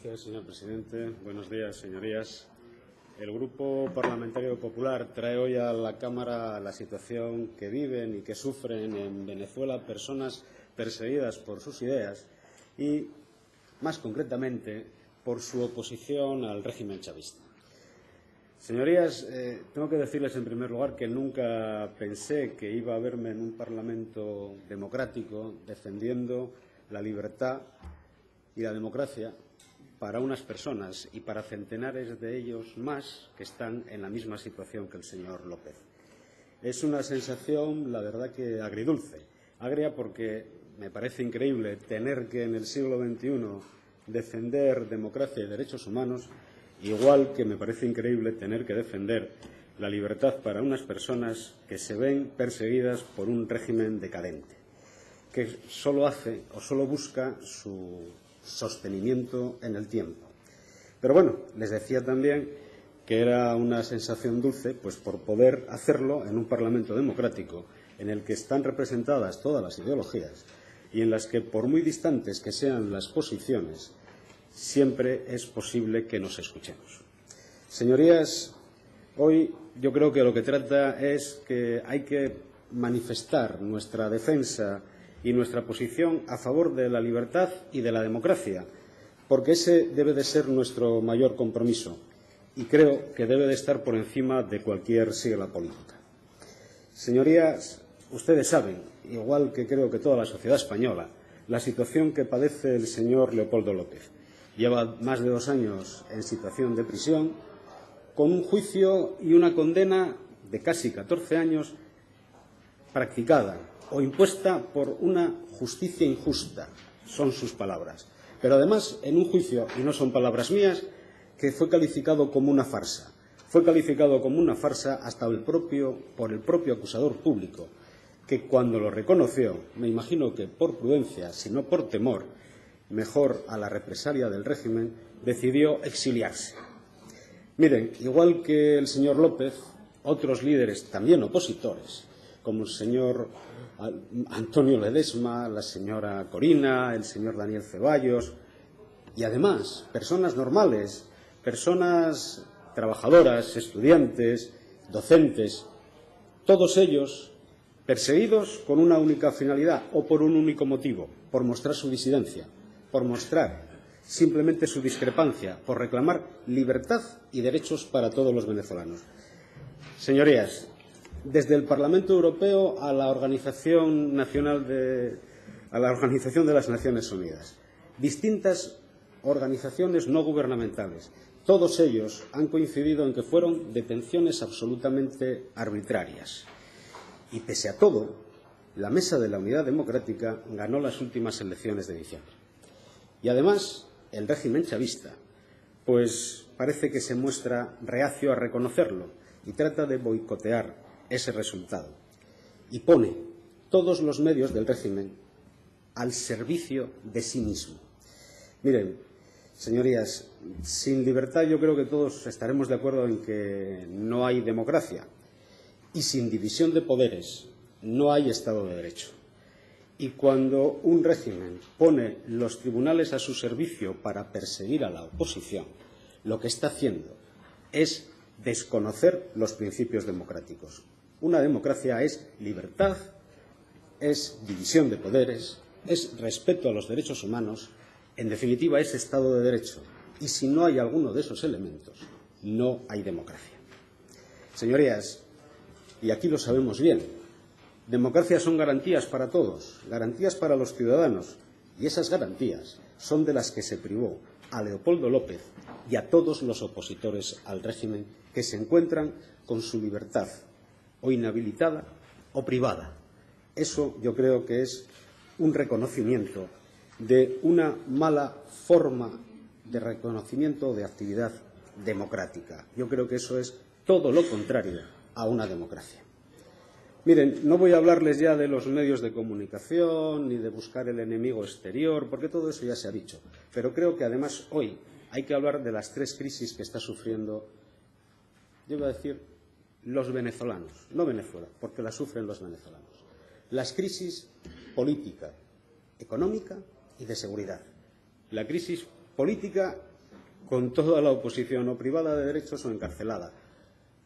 Gracias, señor presidente. Buenos días, señorías. El Grupo Parlamentario Popular trae hoy a la Cámara la situación que viven y que sufren en Venezuela personas perseguidas por sus ideas y, más concretamente, por su oposición al régimen chavista. Señorías, tengo que decirles en primer lugar que nunca pensé que iba a verme en un Parlamento democrático defendiendo la libertad y la democracia para unas personas y para centenares de ellos más que están en la misma situación que el señor López. Es una sensación, la verdad, que agridulce. Agria porque me parece increíble tener que en el siglo XXI defender democracia y derechos humanos, igual que me parece increíble tener que defender la libertad para unas personas que se ven perseguidas por un régimen decadente, que solo hace o solo busca su sostenimiento en el tiempo. Pero bueno, les decía también que era una sensación dulce pues por poder hacerlo en un Parlamento democrático en el que están representadas todas las ideologías y en las que, por muy distantes que sean las posiciones, siempre es posible que nos escuchemos. Señorías, hoy yo creo que lo que trata es que hay que manifestar nuestra defensa y nuestra posición a favor de la libertad y de la democracia, porque ese debe de ser nuestro mayor compromiso y creo que debe de estar por encima de cualquier sigla política. Señorías, ustedes saben, igual que creo que toda la sociedad española, la situación que padece el señor Leopoldo López. Lleva más de 2 años en situación de prisión, con un juicio y una condena de casi 14 años practicada o impuesta por una justicia injusta, son sus palabras. Pero además, en un juicio, y no son palabras mías, que fue calificado como una farsa. Fue calificado como una farsa hasta por el propio acusador público, que cuando lo reconoció, me imagino que por prudencia, sino por temor, mejor a la represalia del régimen, decidió exiliarse. Miren, igual que el señor López, otros líderes también opositores, como el señor Antonio Ledesma, la señora Corina, el señor Daniel Ceballos, y además personas normales, personas trabajadoras, estudiantes, docentes, todos ellos perseguidos con una única finalidad o por un único motivo, por mostrar su disidencia, por mostrar simplemente su discrepancia, por reclamar libertad y derechos para todos los venezolanos. Señorías, desde el Parlamento Europeo a la Organización de las Naciones Unidas, distintas organizaciones no gubernamentales, todos ellos han coincidido en que fueron detenciones absolutamente arbitrarias. Y pese a todo, la Mesa de la Unidad Democrática ganó las últimas elecciones de diciembre. Y además, el régimen chavista, pues parece que se muestra reacio a reconocerlo y trata de boicotear ese resultado. Y pone todos los medios del régimen al servicio de sí mismo. Miren, señorías, sin libertad yo creo que todos estaremos de acuerdo en que no hay democracia. Y sin división de poderes no hay Estado de Derecho. Y cuando un régimen pone los tribunales a su servicio para perseguir a la oposición, lo que está haciendo es desconocer los principios democráticos. Una democracia es libertad, es división de poderes, es respeto a los derechos humanos, en definitiva es Estado de Derecho. Y si no hay alguno de esos elementos, no hay democracia. Señorías, y aquí lo sabemos bien, democracia son garantías para todos, garantías para los ciudadanos, y esas garantías son de las que se privó a Leopoldo López y a todos los opositores al régimen que se encuentran con su libertad o inhabilitada o privada. Eso yo creo que es un reconocimiento de una mala forma de reconocimiento de actividad democrática. Yo creo que eso es todo lo contrario a una democracia. Miren, no voy a hablarles ya de los medios de comunicación ni de buscar el enemigo exterior, porque todo eso ya se ha dicho. Pero creo que además hoy hay que hablar de las 3 crisis que está sufriendo, yo iba a decir, los venezolanos, no Venezuela, porque las sufren los venezolanos. Las crisis política, económica y de seguridad. La crisis política con toda la oposición o privada de derechos o encarcelada.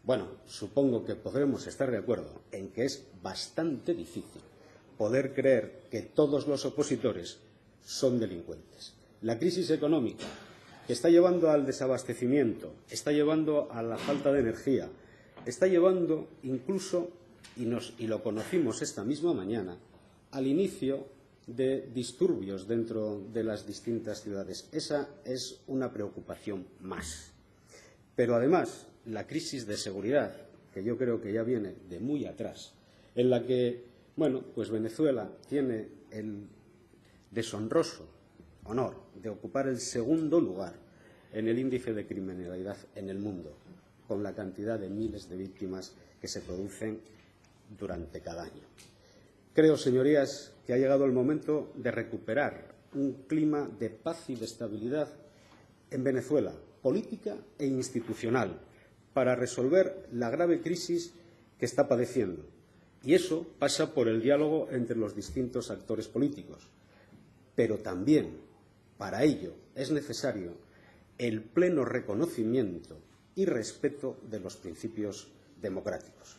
Bueno, supongo que podremos estar de acuerdo en que es bastante difícil poder creer que todos los opositores son delincuentes. La crisis económica que está llevando al desabastecimiento, está llevando a la falta de energía, está llevando incluso, y lo conocimos esta misma mañana, al inicio de disturbios dentro de las distintas ciudades. Esa es una preocupación más. Pero además, la crisis de seguridad, que yo creo que ya viene de muy atrás, en la que, bueno, pues Venezuela tiene el deshonroso honor de ocupar el segundo lugar en el índice de criminalidad en el mundo, con la cantidad de miles de víctimas que se producen durante cada año. Creo, señorías, que ha llegado el momento de recuperar un clima de paz y de estabilidad en Venezuela, política e institucional, para resolver la grave crisis que está padeciendo. Y eso pasa por el diálogo entre los distintos actores políticos. Pero también, para ello, es necesario el pleno reconocimiento y respeto de los principios democráticos.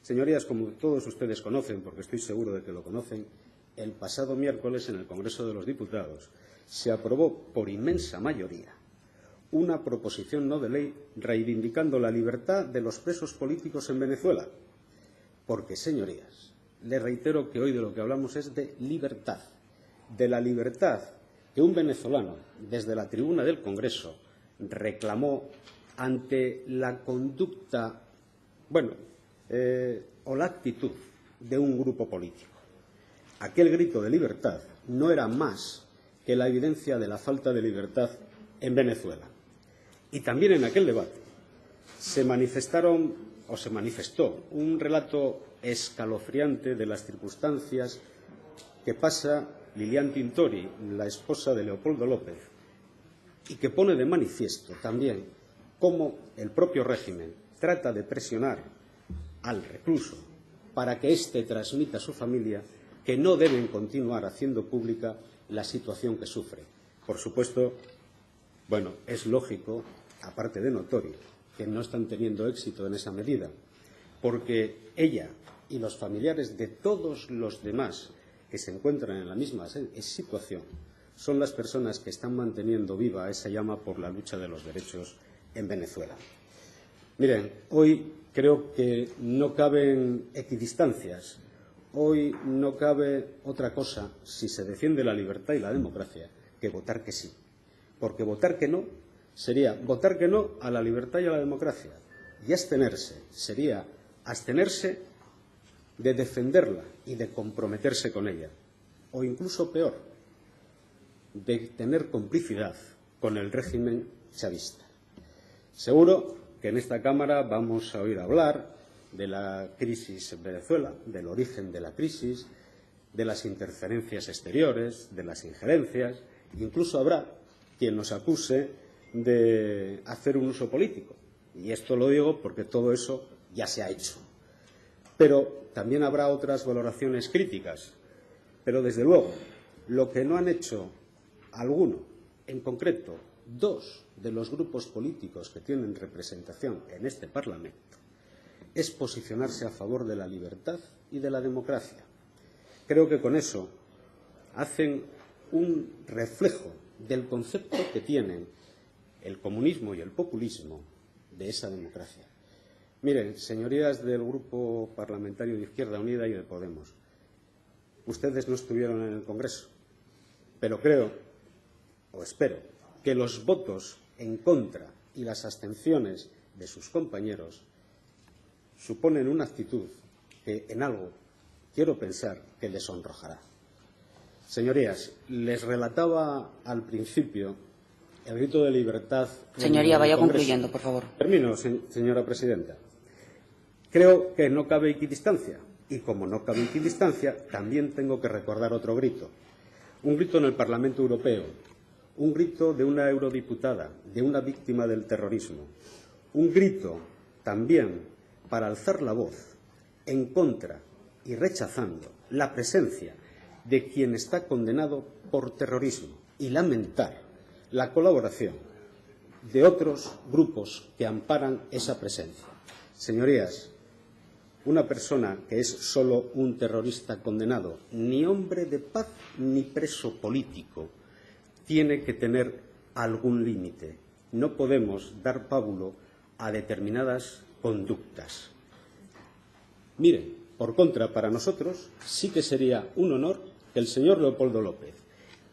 Señorías, como todos ustedes conocen, porque estoy seguro de que lo conocen, el pasado miércoles en el Congreso de los Diputados se aprobó por inmensa mayoría una proposición no de ley reivindicando la libertad de los presos políticos en Venezuela. Porque, señorías, les reitero que hoy de lo que hablamos es de libertad, de la libertad que un venezolano, desde la tribuna del Congreso, reclamó ante la conducta, o la actitud de un grupo político. Aquel grito de libertad no era más que la evidencia de la falta de libertad en Venezuela. Y también en aquel debate se manifestó un relato escalofriante de las circunstancias que pasa Lilian Tintori, la esposa de Leopoldo López, y que pone de manifiesto también cómo el propio régimen trata de presionar al recluso para que éste transmita a su familia que no deben continuar haciendo pública la situación que sufre. Por supuesto, es lógico, aparte de notorio, que no están teniendo éxito en esa medida, porque ella y los familiares de todos los demás que se encuentran en la misma situación son las personas que están manteniendo viva esa llama por la lucha de los derechos en Venezuela. Miren, hoy creo que no caben equidistancias, hoy no cabe otra cosa, si se defiende la libertad y la democracia, que votar que sí. Porque votar que no sería votar que no a la libertad y a la democracia. Y abstenerse sería abstenerse de defenderla y de comprometerse con ella. O incluso peor, de tener complicidad con el régimen chavista. Seguro que en esta Cámara vamos a oír hablar de la crisis en Venezuela, del origen de la crisis, de las interferencias exteriores, de las injerencias. Incluso habrá quien nos acuse de hacer un uso político. Y esto lo digo porque todo eso ya se ha hecho. Pero también habrá otras valoraciones críticas. Pero, desde luego, lo que no han hecho alguno, en concreto, dos de los grupos políticos que tienen representación en este Parlamento, es posicionarse a favor de la libertad y de la democracia. Creo que con eso hacen un reflejo del concepto que tienen el comunismo y el populismo de esa democracia. Miren, señorías del Grupo Parlamentario de Izquierda Unida y de Podemos, ustedes no estuvieron en el Congreso, pero creo, o espero, que los votos en contra y las abstenciones de sus compañeros suponen una actitud que en algo quiero pensar que les sonrojará. Señorías, les relataba al principio el grito de libertad. Señoría, vaya concluyendo, por favor. Termino, señora presidenta. Creo que no cabe equidistancia. Y como no cabe equidistancia, también tengo que recordar otro grito. Un grito en el Parlamento Europeo. Un grito de una eurodiputada, de una víctima del terrorismo. Un grito también para alzar la voz en contra y rechazando la presencia de quien está condenado por terrorismo y lamentar la colaboración de otros grupos que amparan esa presencia. Señorías, una persona que es solo un terrorista condenado, ni hombre de paz ni preso político, tiene que tener algún límite. No podemos dar pábulo a determinadas conductas. Miren, por contra, para nosotros sí que sería un honor que el señor Leopoldo López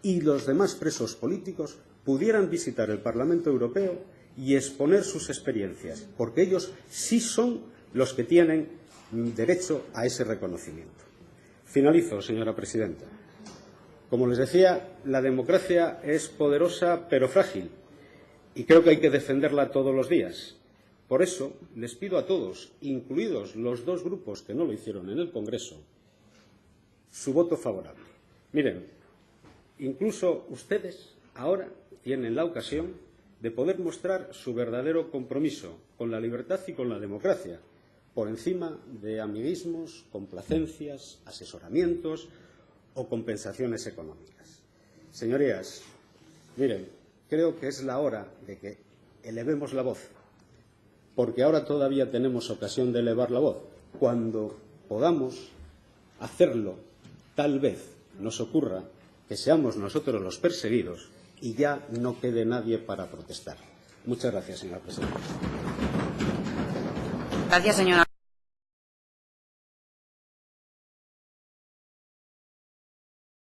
y los demás presos políticos pudieran visitar el Parlamento Europeo y exponer sus experiencias, porque ellos sí son los que tienen derecho a ese reconocimiento. Finalizo, señora presidenta. Como les decía, la democracia es poderosa pero frágil y creo que hay que defenderla todos los días. Por eso les pido a todos, incluidos los dos grupos que no lo hicieron en el Congreso, su voto favorable. Miren, incluso ustedes ahora tienen la ocasión de poder mostrar su verdadero compromiso con la libertad y con la democracia, por encima de amiguismos, complacencias, asesoramientos o compensaciones económicas. Señorías, miren, creo que es la hora de que elevemos la voz, porque ahora todavía tenemos ocasión de elevar la voz. Cuando podamos hacerlo, tal vez nos ocurra que seamos nosotros los perseguidos y ya no quede nadie para protestar. Muchas gracias, señora presidenta. Gracias, señora.